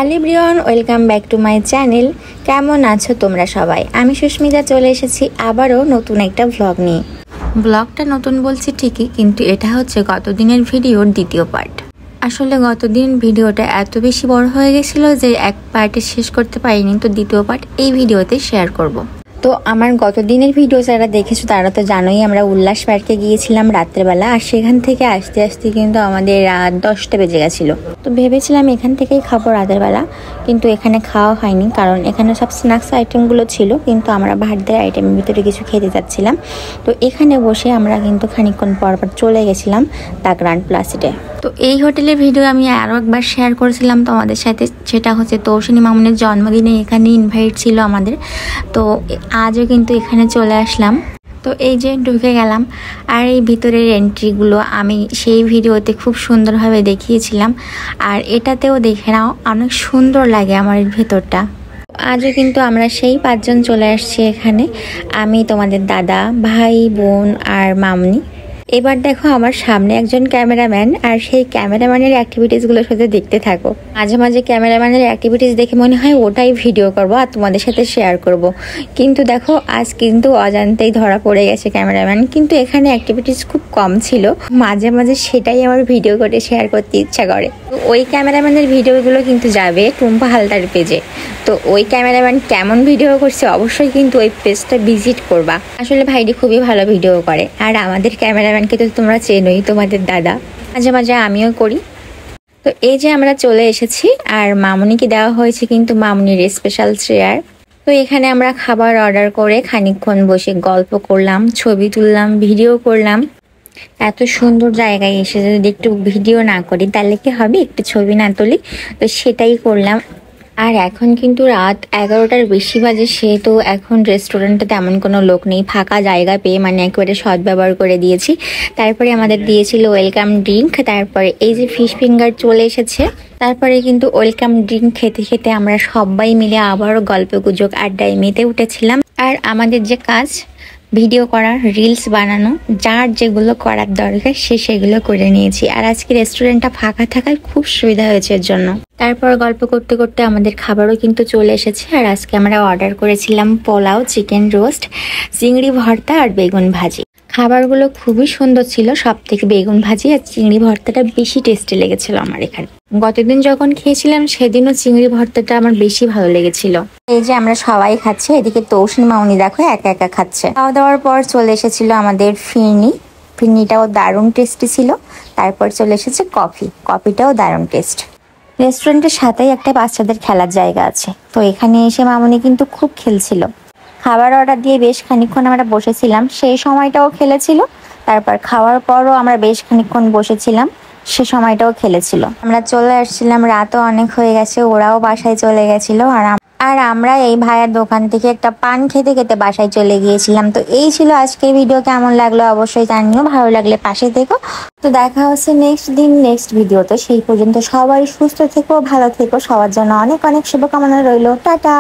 Hello everyone, welcome back to my channel. কেমন আছো তোমরা সবাই? আমি সুস্মিতা চলে এসেছি আবারও নতুন একটা ভ্লগ নিয়ে। ব্লগটা নতুন বলছি ঠিকই, কিন্তু এটা হচ্ছে গত দিনের ভিডিওর দ্বিতীয় পার্ট। আসলে গতদিন ভিডিওটা এত বেশি বড় হয়ে গেছিলো যে এক পার্টে শেষ করতে পারিনি, তো দ্বিতীয় পার্ট এই ভিডিওতে শেয়ার করব। তো আমার গত দিনের ভিডিও যারা দেখেছো তারা তো জানোই, আমরা উল্লাস পার্কে গিয়েছিলাম রাত্রেবেলা, আর সেখান থেকে আসতে আসতে কিন্তু আমাদের রাত 10টা বেজে গেছিলো। তো ভেবেছিলাম এখান থেকেই খাবো রাতের বেলা, কিন্তু এখানে খাওয়া হয়নি, কারণ এখানে সব স্ন্যাক্স আইটেমগুলো ছিল, কিন্তু আমরা ভাতদের আইটেমের ভিতরে কিছু খেতে চাচ্ছিলাম। তো এখানে বসে আমরা কিন্তু খানিকক্ষণ পর চলে গেছিলাম দ্য গ্র্যান্ড প্লাসিডে। তো এই হোটেলের ভিডিও আমি আরও একবার শেয়ার করেছিলাম তোমাদের সাথে, সেটা হচ্ছে তৌসিনী মামুনের জন্মদিনে এখানে ইনভাইট ছিল আমাদের। তো আজও কিন্তু এখানে চলে আসলাম। তো এই যে ঢুকে গেলাম, আর এই ভিতরের এন্ট্রিগুলো আমি সেই ভিডিওতে খুব সুন্দরভাবে দেখিয়েছিলাম, আর এটাতেও দেখে নাও অনেক সুন্দর লাগে আমার এই ভেতরটা। আজও কিন্তু আমরা সেই 5 জন চলে আসছি এখানে, আমি, তোমাদের দাদা, ভাই, বোন আর মামনি। এবার দেখো আমার সামনে একজন ক্যামেরাম্যান, আর সেই ক্যামেরাম্যানের অ্যাক্টিভিটিসগুলো সাথে দেখতে থাকো। মাঝে মাঝে ক্যামেরাম্যানের অ্যাক্টিভিটিস দেখে মনে হয় ওটাই ভিডিও করব আর তোমাদের সাথে শেয়ার করব, কিন্তু দেখো আজ কিন্তু অজান্তেই ধরা পড়ে গেছে ক্যামেরাম্যান। কিন্তু এখানে অ্যাক্টিভিটিস খুব কম ছিল, মাঝে মাঝে সেটাই আমার ভিডিও করে শেয়ার করতে ইচ্ছা করে। তো ওই ক্যামেরাম্যানের ভিডিওগুলো কিন্তু যাবে টুম্পা হালদার পেজে। তো ওই ক্যামেরাম্যান কেমন ভিডিও করছে অবশ্যই কিন্তু ওই পেজটা ভিজিট করবা। আসলে ভাইটি খুবই ভালো ভিডিও করে, আর আমাদের ক্যামেরাম্যানকে তো তোমরা চেনোই, তোমাদের দাদা। মাঝে মাঝে আমিও করি। তো এই যে আমরা চলে এসেছি, আর মামুনিকে দেওয়া হয়েছে কিন্তু মামুনির স্পেশাল চেয়ার। তো এখানে আমরা খাবার অর্ডার করে খানিকক্ষণ বসে গল্প করলাম, ছবি তুললাম, ভিডিও করলাম। এত সুন্দর জায়গায় এসে যদি একটু ভিডিও না করি তাহলে কি হবে, একটু ছবি না তুলি? তো সেটাই করলাম। আর এখন কিন্তু রাত 11টার বেশি বাজে, সেহেতু এখন রেস্টুরেন্টে তেমন কোনো লোক নেই, ফাঁকা জায়গা পেয়ে মানে একেবারে সদ্ব্যবহার করে দিয়েছি। তারপরে আমাদের দিয়েছিল ওয়েলকাম ড্রিঙ্ক, তারপরে এই যে ফিশ ফিঙ্গার চলে এসেছে। তারপরে কিন্তু ওয়েলকাম ড্রিঙ্ক খেতে খেতে আমরা সবাই মিলে আবারও গল্প গুজব আড্ডায় মেতে উঠেছিলাম। আর আমাদের যে কাজ ভিডিও করা, রিলস বানানো, যার যেগুলো করার দরকার সেগুলো করে নিয়েছি। আর আজকে রেস্টুরেন্টটা ফাঁকা থাকায় খুব সুবিধা হয়েছে এর জন্য। তারপর গল্প করতে করতে আমাদের খাবারও কিন্তু চলে এসেছে, আর আজকে আমরা অর্ডার করেছিলাম পোলাও, চিকেন রোস্ট, চিংড়ি ভর্তা আর বেগুন ভাজি। খাবারগুলো খুবই সুন্দর ছিল, সব থেকে বেগুন ভাজি আর চিংড়ি ভর্তাটা বেশি টেস্টি লেগেছিল আমার এখানে। গতদিন যখন খেয়েছিলাম সেদিনও চিংড়ি ভর্তাটা আমার বেশি ভালো লেগেছিল। এই যে আমরা সবাই খাচ্ছি, এদিকে তৌসিনী মামুনি দেখো একা একা খাচ্ছে। খাওয়া দাওয়ার পর চলে এসেছিল আমাদের ফিরনিটাও দারুণ টেস্টি ছিল। তারপর চলে এসেছে কফিটাও দারুণ টেস্ট। রেস্টুরেন্টের সাথেই একটা বাচ্চাদের খেলার জায়গা আছে, তো এখানে এসে মামুনি কিন্তু খুব খেলছিল। খাবার অর্ডার দিয়ে বেশ খানিকক্ষণ আমরা বসেছিলাম, সেই সময়টাও খেলেছিল। তারপর খাওয়ার পরও আমরা বেশ খানিকক্ষণ বসেছিলাম, সে সময়টাও খেলেছিল। আমরা চলে আসছিলাম, রাতও অনেক হয়ে গেছে, ওরাও বাসায় চলে গেছিল। আর আমরা এই ভাইয়ের দোকান থেকে একটা পান খেতে খেতে বাসায় চলে গিয়েছিলাম। তো এই ছিল আজকের ভিডিও, কেমন লাগলো অবশ্যই জানিও, ভালো লাগলে পাশে থেকো। তো দেখা হচ্ছে নেক্সট দিন নেক্সট ভিডিওতে। সেই পর্যন্ত সবাই সুস্থ থেকো, ভালো থেকো, সবার জন্য অনেক অনেক শুভকামনা রইল। টাটা।